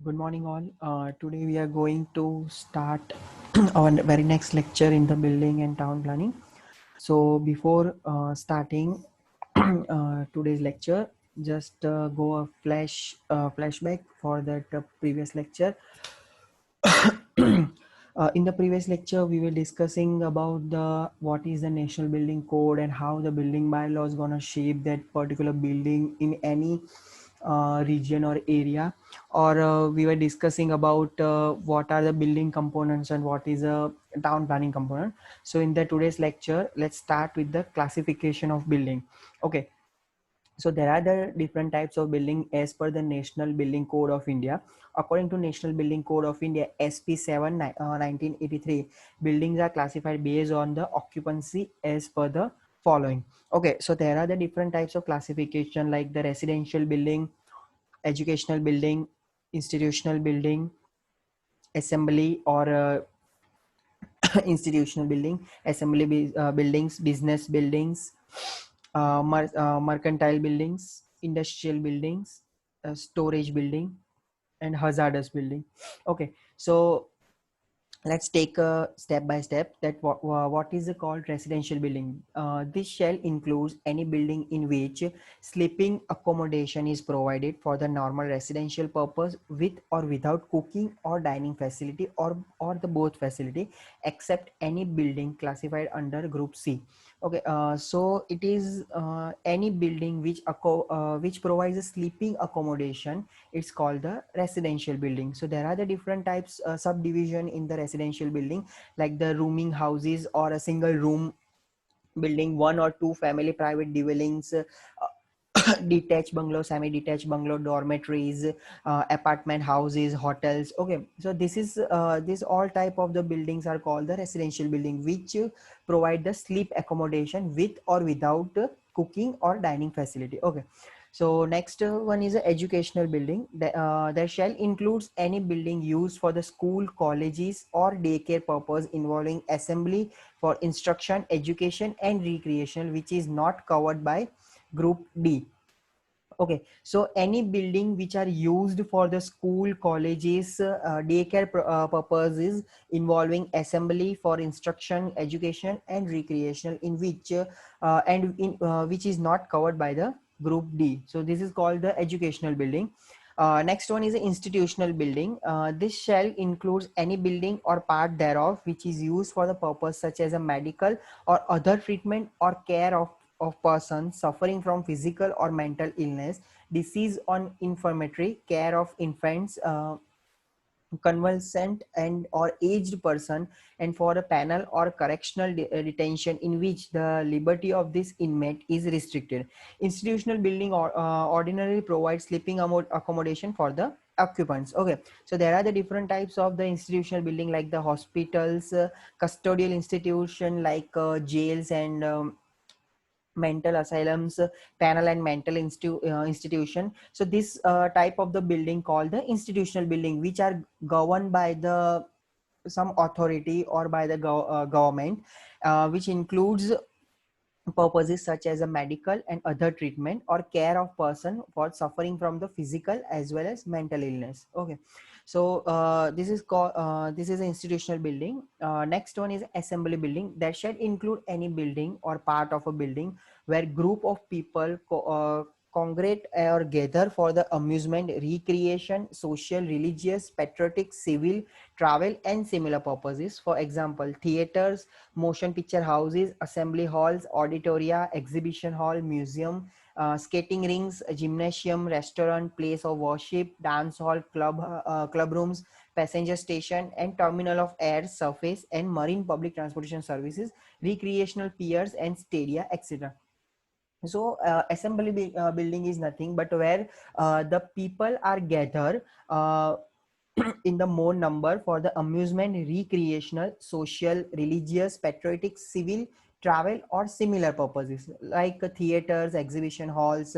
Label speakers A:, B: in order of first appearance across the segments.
A: Good morning, all. Today we are going to start our very next lecture in the building and town planning. So, before starting today's lecture, just go a flashback for that previous lecture. In the previous lecture, we were discussing about the what is the National Building Code and how the building bylaws gonna shape that particular building in any region or area, or we were discussing about what are the building components and what is a town planning component. So in the today's lecture, let's start with the classification of building. Okay, so there are the different types of building as per the National Building Code of India. According to National Building Code of India SP 7 1983, buildings are classified based on the occupancy as per the following. Okay, so there are the different types of classification like the residential building, educational building, institutional building, assembly or institutional building, buildings, business buildings, mercantile buildings, industrial buildings, storage building, and hazardous building. Okay, so let's take a step by step that what is called residential building. This shall includes any building in which sleeping accommodation is provided for the normal residential purpose with or without cooking or dining facility or the both facility, except any building classified under group C. Okay, so it is any building which provides a sleeping accommodation. It's called the residential building. So there are the different types subdivision in the residential building, like the rooming houses or a single room building, one or two family private dwellings, detached bungalow, semi-detached bungalow, dormitories, apartment houses, hotels. Okay, so this all type of the buildings are called the residential building, which provide the sleep accommodation with or without cooking or dining facility. Okay, so next one is a educational building. That shall includes any building used for the school, colleges, or daycare purpose involving assembly for instruction, education, and recreation, which is not covered by Group D. Okay, so any building which are used for the school, colleges, daycare purposes involving assembly for instruction, education, and recreational, in which and in which is not covered by the Group D. So this is called the educational building. Next one is an institutional building. This shall includes any building or part thereof which is used for the purpose such as a medical or other treatment or care of persons suffering from physical or mental illness, disease on infirmary, care of infants, convalescent and or aged person, and for a panel or correctional detention in which the liberty of this inmate is restricted. Institutional building ordinarily provides sleeping accommodation for the occupants. Okay, so there are the different types of the institutional building like the hospitals, custodial institution like jails and mental asylums, panel and mental institution. So this type of the building called the institutional building, which are governed by the some authority or by the government, which includes purposes such as a medical and other treatment or care of person for suffering from the physical as well as mental illness. Okay, so this is an institutional building. Next one is assembly building. That shall include any building or part of a building where group of people congregate or gather for the amusement, recreation, social, religious, patriotic, civil, travel, and similar purposes. For example, theaters, motion picture houses, assembly halls, auditoria, exhibition hall, museum, skating rings, gymnasium, restaurant, place of worship, dance hall, club rooms, passenger station, and terminal of air, surface, and marine public transportation services, recreational piers and stadia, etc. So building is nothing but where the people are gathered in the more number for the amusement, recreational, social, religious, patriotic, civil, travel, or similar purposes like theaters, exhibition halls,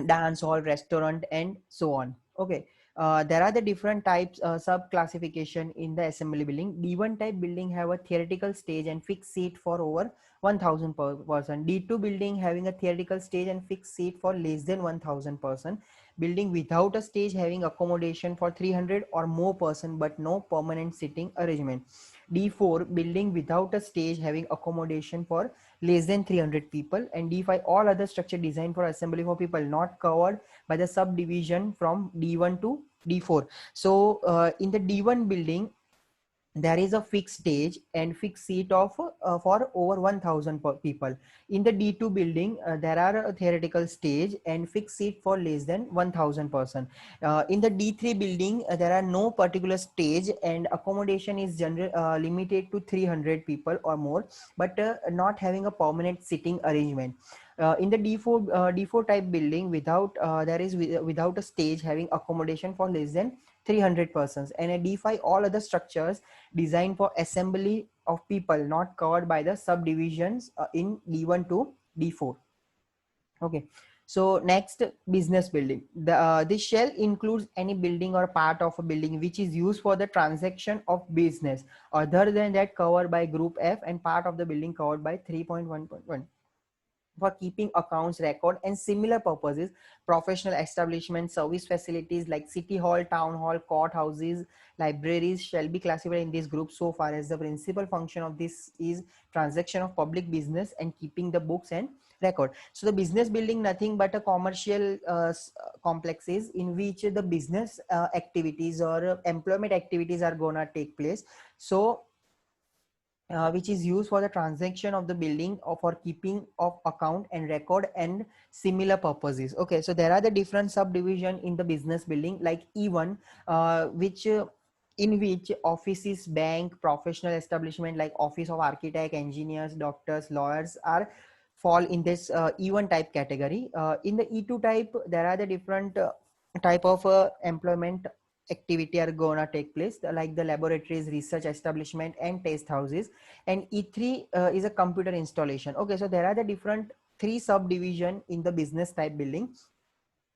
A: dance hall, restaurant, and so on. Okay, There are the different types, sub classification in the assembly building. D1 type building have a theoretical stage and fixed seat for over 1000 per person. D2 building having a theoretical stage and fixed seat for less than 1000 person. Building without a stage having accommodation for 300 or more person but no permanent sitting arrangement. D4 building without a stage having accommodation for less than 300 people. And D5 all other structure designed for assembly for people not covered by the subdivision from D1 to D4. So in the D1 building, there is a fixed stage and fixed seat of for over 1000 people. In the D2 building, there are a theoretical stage and fixed seat for less than 1000 person. In the D3 building, there are no particular stage and accommodation is limited to 300 people or more, but not having a permanent sitting arrangement. In the D4 type building, without a stage having accommodation for less than 300 persons. And a D5 all other structures designed for assembly of people not covered by the subdivisions in D1 to D4. Okay. So next, business building. This shall includes any building or part of a building which is used for the transaction of business other than that covered by group F, and part of the building covered by 3.1.1 for keeping accounts record and similar purposes. Professional establishments, service facilities like city hall, town hall, courthouses, libraries shall be classified in this group so far as the principal function of this is transaction of public business and keeping the books and record. So the business building nothing but a commercial complexes in which the business activities or employment activities are gonna take place. So which is used for the transaction of the building or for keeping of account and record and similar purposes. Okay, so there are the different subdivision in the business building like E1, which in which offices, bank, professional establishment like office of architect, engineers, doctors, lawyers are fall in this E1 type category. In the E2 type, there are the different type of employment activity are gonna take place like the laboratories, research establishment and test houses. And E3 is a computer installation. Okay, so there are the different three subdivision in the business type building.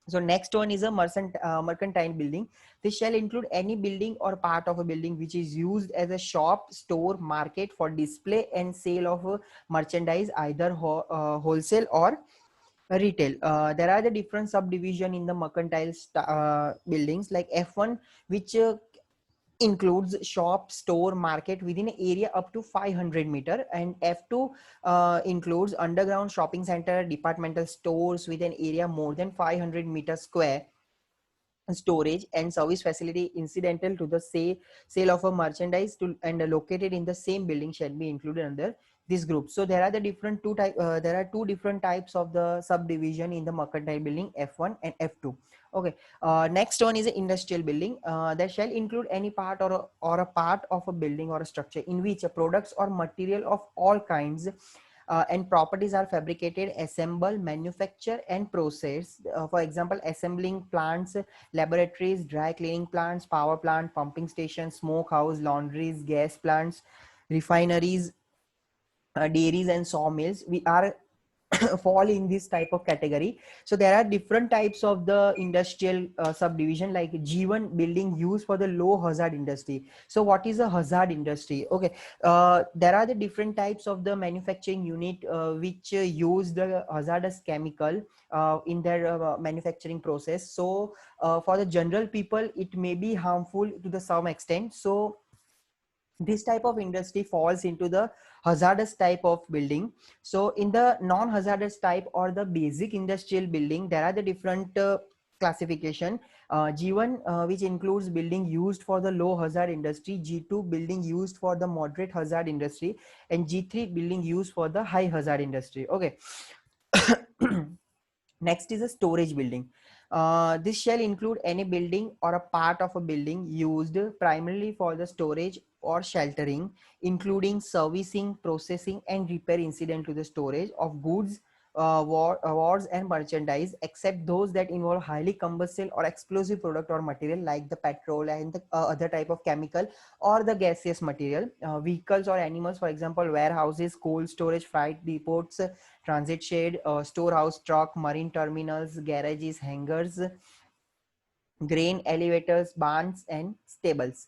A: So next one is a mercantile building. This shall include any building or part of a building which is used as a shop, store, market for display and sale of merchandise, either wholesale or retail. There are the different subdivision in the mercantile buildings like F1, which includes shop, store, market within an area up to 500 meter, and F2 includes underground shopping center, departmental stores with an area more than 500 meters square, storage and service facility incidental to the sale of a merchandise to and located in the same building shall be included under this group. So there are the different there are two different types of the subdivision in the mercantile building, F1 and F2. Okay, next one is an industrial building. That shall include any part or a part of a building or a structure in which products or material of all kinds and properties are fabricated, assembled, manufactured and processed. For example, assembling plants, laboratories, dry cleaning plants, power plant, pumping stations, smoke house, laundries, gas plants, refineries, dairies and sawmills. We are fall in this type of category. So there are different types of the industrial subdivision like G1 building used for the low hazard industry. So what is a hazard industry? Okay, there are the different types of the manufacturing unit which use the hazardous chemical in their manufacturing process. So for the general people it may be harmful to the some extent. So this type of industry falls into the hazardous type of building. So in the non-hazardous type or the basic industrial building, there are the different classification. G1 which includes building used for the low hazard industry, G2 building used for the moderate hazard industry, and G3 building used for the high hazard industry. Okay. Next is a storage building. This shall include any building or a part of a building used primarily for the storage or sheltering, including servicing, processing, and repair incident to the storage of goods, wars, and merchandise, except those that involve highly combustible or explosive product or material like the petrol and the other type of chemical or the gaseous material. Vehicles or animals, for example, warehouses, cold storage, freight depots, transit shed, storehouse, truck, marine terminals, garages, hangars, grain elevators, barns, and stables.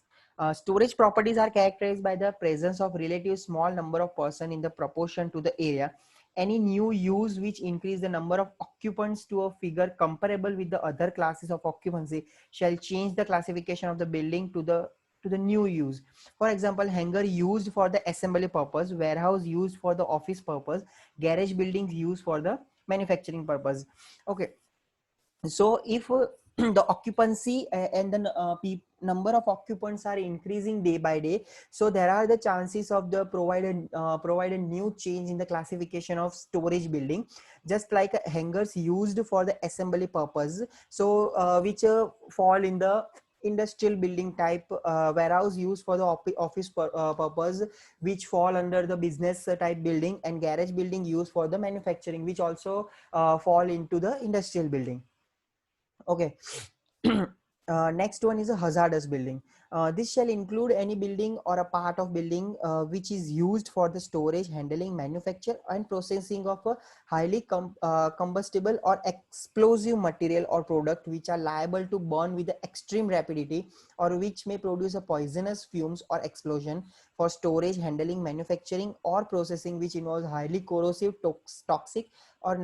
A: Storage properties are characterized by the presence of relative small number of person in the proportion to the area. Any new use which increase the number of occupants to a figure comparable with the other classes of occupancy shall change the classification of the building to the new use. For example, hangar used for the assembly purpose, warehouse used for the office purpose, garage buildings used for the manufacturing purpose. Okay, so if the occupancy and the number of occupants are increasing day by day, so there are the chances of the provided new change in the classification of storage building, just like hangars used for the assembly purpose, so which fall in the industrial building type, warehouse used for the office purpose, which fall under the business type building, and garage building used for the manufacturing, which also fall into the industrial building. Okay. Next one is a hazardous building. This shall include any building or a part of building which is used for the storage, handling, manufacture, and processing of a highly combustible or explosive material or product which are liable to burn with the extreme rapidity, or which may produce a poisonous fumes or explosion, for storage, handling, manufacturing, or processing, which involves highly corrosive, toxic, or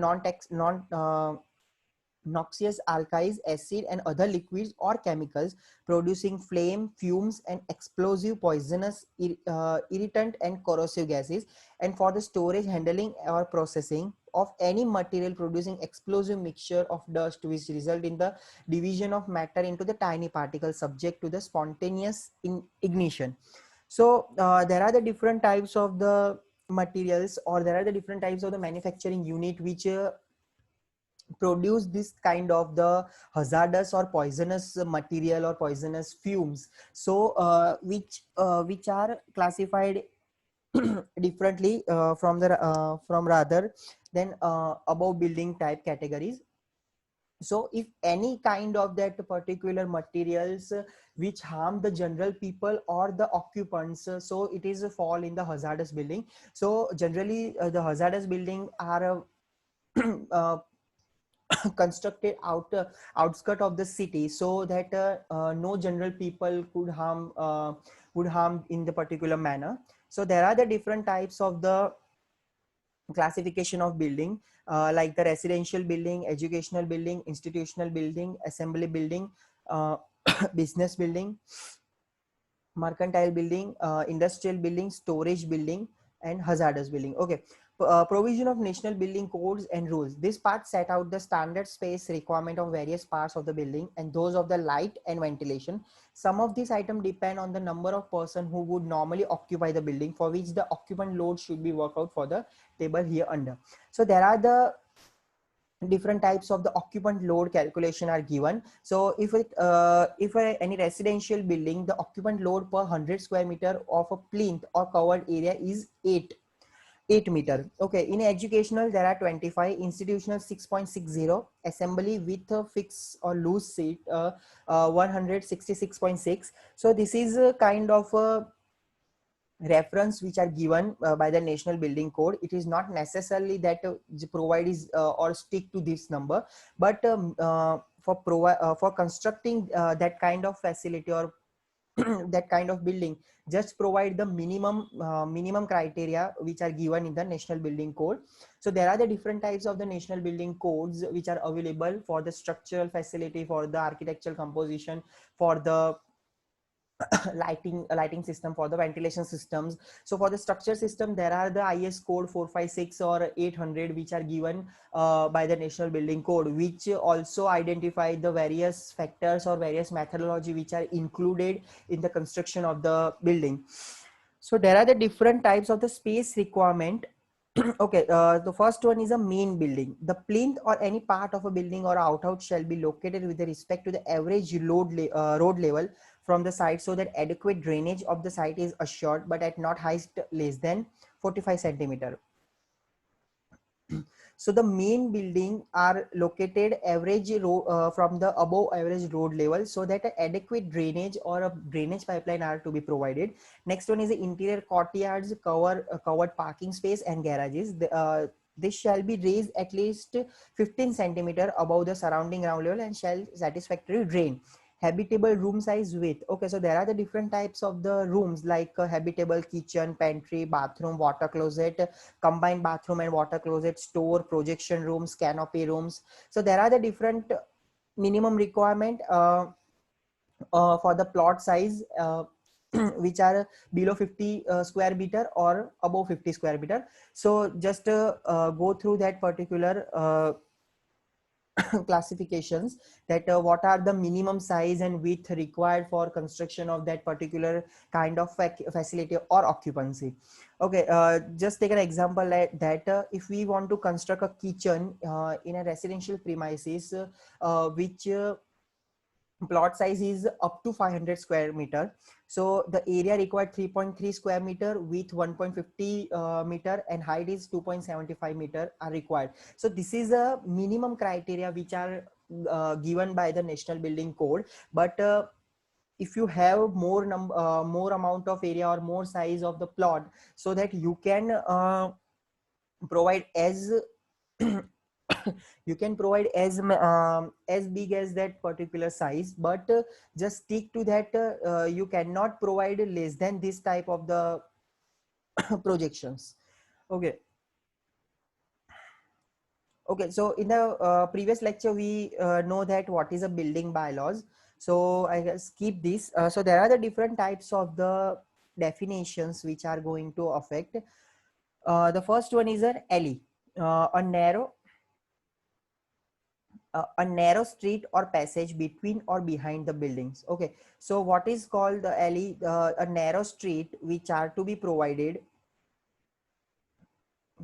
A: noxious alkalis, acid, and other liquids or chemicals producing flame, fumes, and explosive, poisonous, irritant, and corrosive gases, and for the storage, handling, or processing of any material producing explosive mixture of dust which result in the division of matter into the tiny particles subject to the spontaneous ignition. So there are the different types of the materials, or there are the different types of the manufacturing unit which produce this kind of the hazardous or poisonous material or poisonous fumes, so which are classified differently from rather than above building type categories. So if any kind of that particular materials which harm the general people or the occupants, so it is a fall in the hazardous building. So generally the hazardous building are uh, constructed outskirt of the city, so that no general people could harm in the particular manner. So there are the different types of the classification of building, like the residential building, educational building, institutional building, assembly building, uh, business building, mercantile building, industrial building, storage building, and hazardous building. Okay. Provision of national building codes and rules. This part set out the standard space requirement of various parts of the building and those of the light and ventilation. Some of these items depend on the number of person who would normally occupy the building, for which the occupant load should be worked out for the table here under. So there are the different types of the occupant load calculation are given. So if any residential building, the occupant load per 100 square meter of a plinth or covered area is 8 meter. Okay, in educational there are 25, institutional 6.60, assembly with a fixed or loose seat 166.6. So this is a kind of a reference which are given by the national building code. It is not necessarily that provide is or stick to this number, but for constructing that kind of facility or that kind of building, just provide the minimum criteria which are given in the national building code. So there are the different types of the national building codes which are available for the structural facility, for the architectural composition, for the lighting system, for the ventilation systems. So for the structure system, there are the IS code 456 or 800 which are given by the national building code, which also identify the various factors or various methodology which are included in the construction of the building. So there are the different types of the space requirement. Okay, the first one is a main building. The plinth or any part of a building or outhouse shall be located with respect to the average road level from the site, so that adequate drainage of the site is assured, but at not height less than 45 centimeter. So the main building are located from the above average road level, so that adequate drainage or a drainage pipeline are to be provided. Next one is the interior courtyards, covered parking space, and garages. This shall be raised at least 15 centimeter above the surrounding ground level and shall satisfactorily drain. Habitable room size width. Okay, so there are the different types of the rooms, like habitable kitchen, pantry, bathroom, water closet, combined bathroom and water closet, store, projection rooms, canopy rooms. So there are the different minimum requirement for the plot size, which are below 50 square meter or above 50 square meter. So just go through that particular classifications, that what are the minimum size and width required for construction of that particular kind of facility or occupancy. Okay, just take an example like that. If we want to construct a kitchen in a residential premises, which plot size is up to 500 square meter, so the area required 3.3 square meter, width 1.50 meter, and height is 2.75 meter are required. So this is a minimum criteria which are given by the National Building Code. But if you have more amount of area or more size of the plot, so that you can provide as you can provide as big as that particular size, but just stick to that. You cannot provide less than this type of the projections. Okay. Okay, so in the previous lecture we know that what is a building bylaws, so I will skip this. So there are the different types of the definitions which are going to affect. The first one is an alley, a narrow street or passage between or behind the buildings. Okay, so what is called the alley? A narrow street which are to be provided,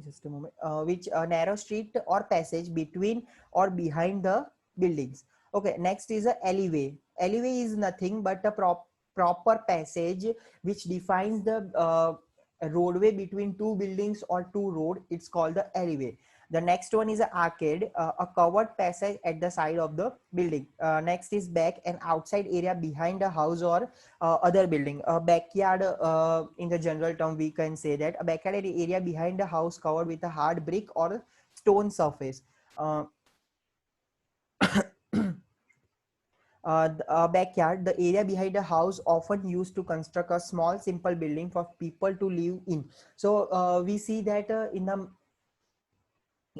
A: just a moment, which a narrow street or passage between or behind the buildings. Okay, next is a alleyway. Alleyway is nothing but a proper passage which defines the roadway between two buildings or two road. It's called the alleyway. The next one is an arcade, a covered passage at the side of the building. Next is back, an outside area behind a house or other building. A backyard, in the general term we can say that a backyard area behind a house covered with a hard brick or stone surface. Backyard, the area behind a house often used to construct a small simple building for people to live in. So we see that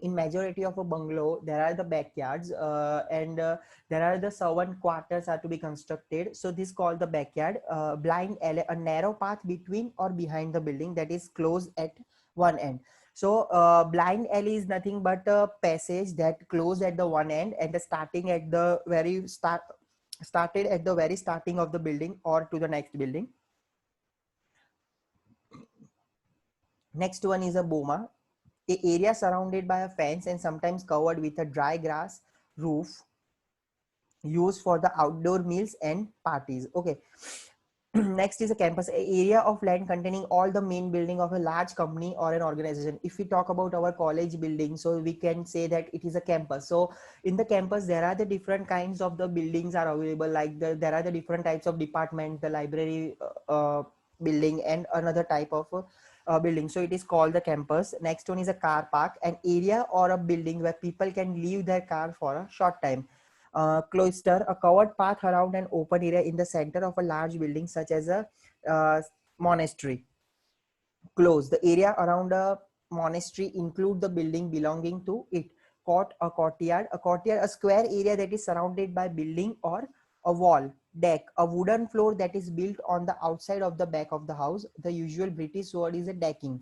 A: in majority of a bungalow there are the backyards, and there are the servant quarters are to be constructed. So this called the backyard. Blind alley, a narrow path between or behind the building that is closed at one end. So blind alley is nothing but a passage that closed at the one end and the starting at the very started at the very starting of the building or to the next building. Next one is a boma, a area surrounded by a fence and sometimes covered with a dry grass roof used for the outdoor meals and parties. Okay. Next is a campus, a area of land containing all the main building of a large company or an organization. If we talk about our college building, so we can say that it is a campus. So in the campus there are the different kinds of the buildings are available, like there are the different types of department, the library building and another type of building. So it is called the campus. Next one is a car park, an area or a building where people can leave their car for a short time. Cloister, a covered path around an open area in the center of a large building such as a monastery. Close, the area around a monastery include the building belonging to it. Court, a courtyard, a square area that is surrounded by building or a wall. Deck, a wooden floor that is built on the outside of the back of the house. The usual British word is a decking.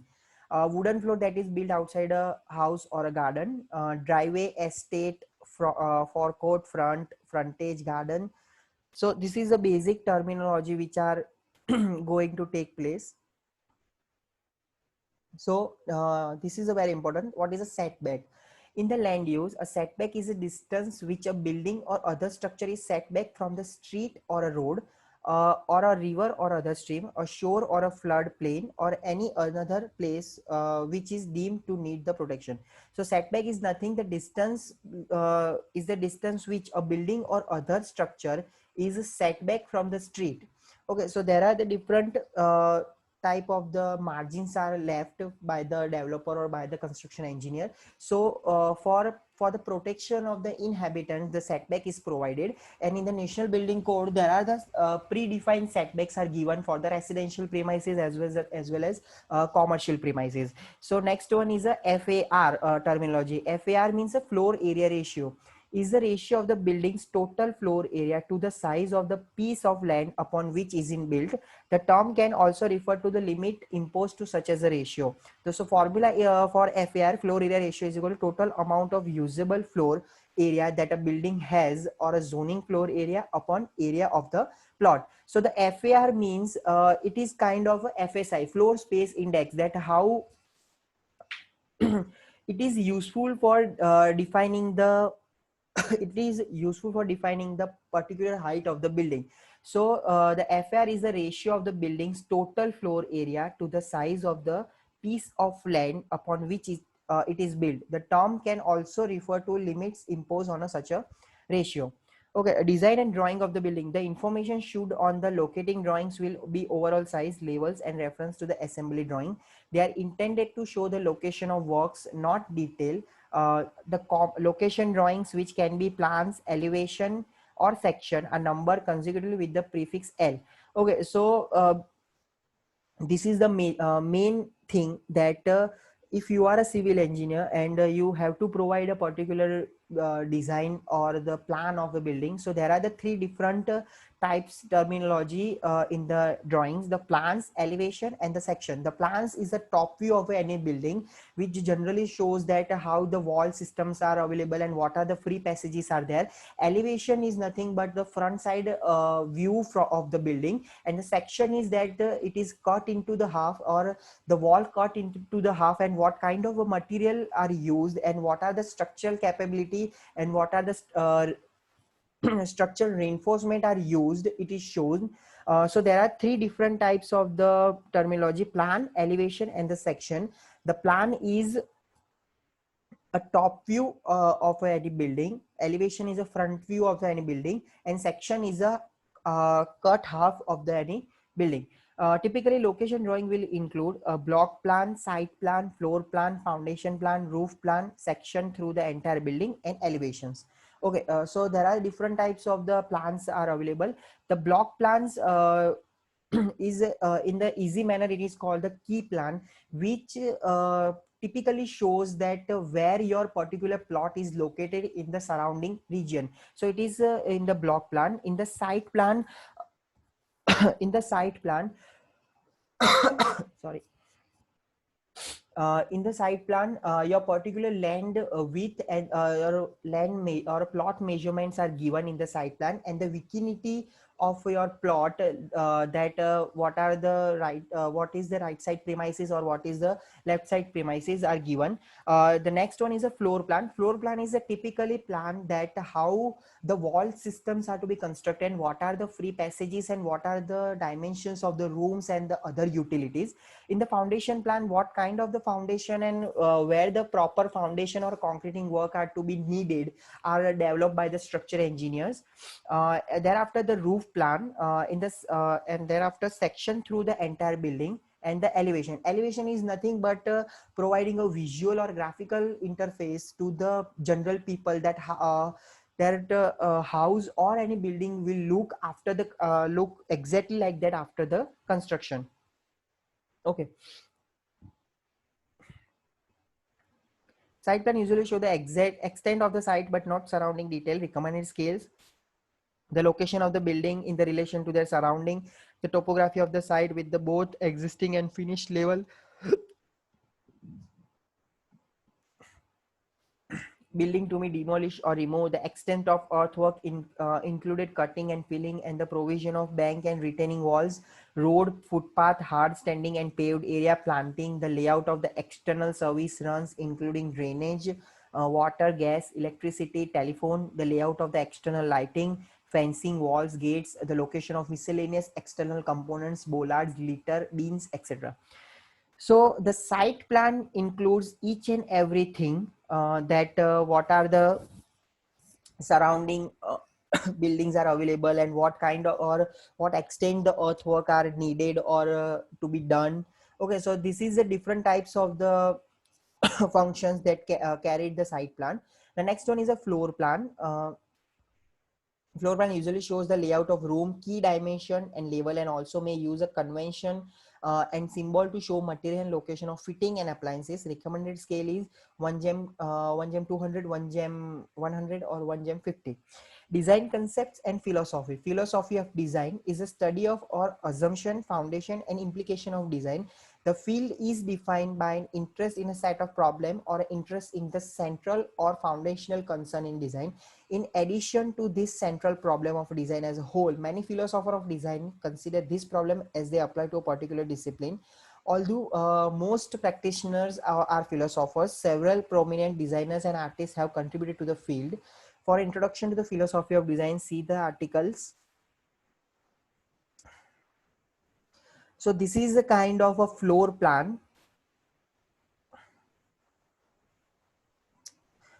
A: A wooden floor that is built outside a house or a garden. Driveway, estate, forecourt, frontage, garden. So this is the basic terminology which are going to take place. So this is a very important. What is a setback? In the land use, a setback is a distance which a building or other structure is set back from the street or a road, or a river or other stream, a shore or a flood plain, or any another place which is deemed to need the protection. So setback is nothing. The distance is the distance which a building or other structure is set back from the street. Okay, so there are the different type of the margins are left by the developer or by the construction engineer. So for the protection of the inhabitants, the setback is provided, and in the National Building Code there are the predefined setbacks are given for the residential premises as well as commercial premises. So next one is a FAR terminology. FAR means a floor area ratio, is the ratio of the building's total floor area to the size of the piece of land upon which is in built. The term can also refer to the limit imposed to such as a ratio. So formula for FAR, floor area ratio, is equal to total amount of usable floor area that a building has, or a zoning floor area upon area of the plot. So the FAR means it is kind of a FSI, floor space index, that how it is useful for defining the it is useful for defining the particular height of the building. So the FAR is the ratio of the building's total floor area to the size of the piece of land upon which it is built. The term can also refer to limits imposed on such a ratio. Okay, a design and drawing of the building. The information shown on the locating drawings will be overall size, levels, and reference to the assembly drawing. They are intended to show the location of works, not detail. The location drawings, which can be plans, elevation, or section, are numbered consecutively with the prefix L. Okay, so this is the main thing, that if you are a civil engineer and you have to provide a particular design or the plan of the building, so there are the three different types terminology in the drawings: the plans, elevation, and the section. The plans is the top view of any building, which generally shows that how the wall systems are available and what are the free passages are there. Elevation is nothing but the front side view of the building, and the section is that it is cut into the half, or the wall cut into the half, and what kind of a material are used, and what are the structural capability, and what are the structural reinforcement are used, it is shown. So there are three different types of the terminology: plan, elevation, and the section. The plan is a top view of any building, elevation is a front view of any building, and section is a cut half of the any building. Typically, location drawing will include a block plan, site plan, floor plan, foundation plan, roof plan, section through the entire building, and elevations. Okay, so there are different types of the plans are available. The block plans is in the easy manner, it is called the key plan, which typically shows that where your particular plot is located in the surrounding region. So it is in the block plan. In the site plan, in the site plan, sorry, in the site plan, your particular land width and your land or plot measurements are given in the site plan, and the vicinity of your plot, that what are the what is the right side premises or what is the left side premises are given. The next one is a floor plan. Floor plan is a typically plan that how the wall systems are to be constructed, and what are the free passages, and what are the dimensions of the rooms and the other utilities. In the foundation plan, what kind of the foundation and where the proper foundation or concreting work are to be needed are developed by the structure engineers. Thereafter the roof plan, in this and thereafter section through the entire building, and the elevation is nothing but providing a visual or graphical interface to the general people that house or any building will look after the look exactly like that after the construction. Okay. Site plan usually show the exact extent of the site but not surrounding detail. Recommended scales: the location of the building in the relation to their surrounding, the topography of the site with the both existing and finished level, building to be demolished or removed, the extent of earthwork included cutting and filling, and the provision of bank and retaining walls, road, footpath, hard standing and paved area, planting, the layout of the external service runs including drainage, water, gas, electricity, telephone, the layout of the external lighting, fencing, walls, gates, the location of miscellaneous external components, bollards, litter, beams, etc. So the site plan includes each and everything, that what are the surrounding buildings are available and what kind of or what extent the earthwork are needed or to be done. Okay, so this is the different types of the functions that carried the site plan. The next one is a floor plan. Floor plan usually shows the layout of room, key dimension and level, and also may use a convention and symbol to show material and location of fitting and appliances. Recommended scale is 1 gem, 1 gem 200, 1 gem 100 or 1 gem 50. Design concepts and philosophy. Philosophy of design is a study of or assumption, foundation and implication of design. The field is defined by an interest in a set of problem or interest in the central or foundational concern in design. In addition to this central problem of design as a whole, many philosophers of design consider this problem as they apply to a particular discipline. Although most practitioners are philosophers, several prominent designers and artists have contributed to the field. For introduction to the philosophy of design, see the articles. So this is a kind of a floor plan.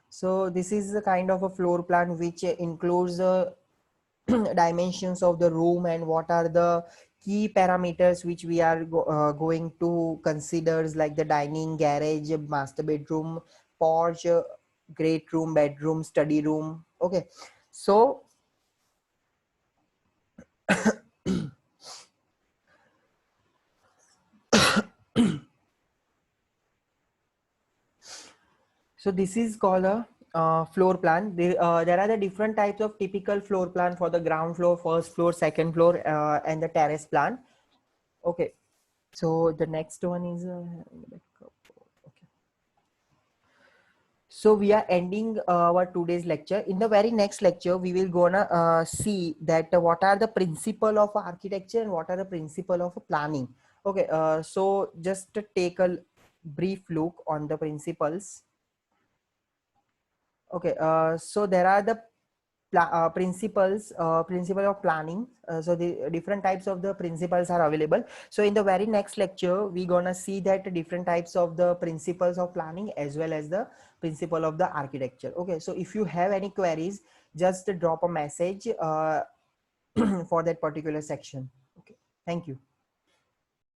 A: So this is the kind of a floor plan which includes the dimensions of the room and what are the key parameters which we are going to consider, like the dining, garage, master bedroom, porch, great room, bedroom, study room. Okay, so so this is called a floor plan. There are the different types of typical floor plan for the ground floor, first floor, second floor, and the terrace plan. Okay, so the next one is okay. So we are ending our today's lecture. In the very next lecture, we will gonna see that what are the principle of architecture and what are the principle of planning. Okay, so just to take a brief look on the principles. Okay, so there are the principle of planning. So the different types of the principles are available. So in the very next lecture, we gonna see that different types of the principles of planning as well as the principle of the architecture. Okay, so if you have any queries, just drop a message for that particular section. Okay, thank you.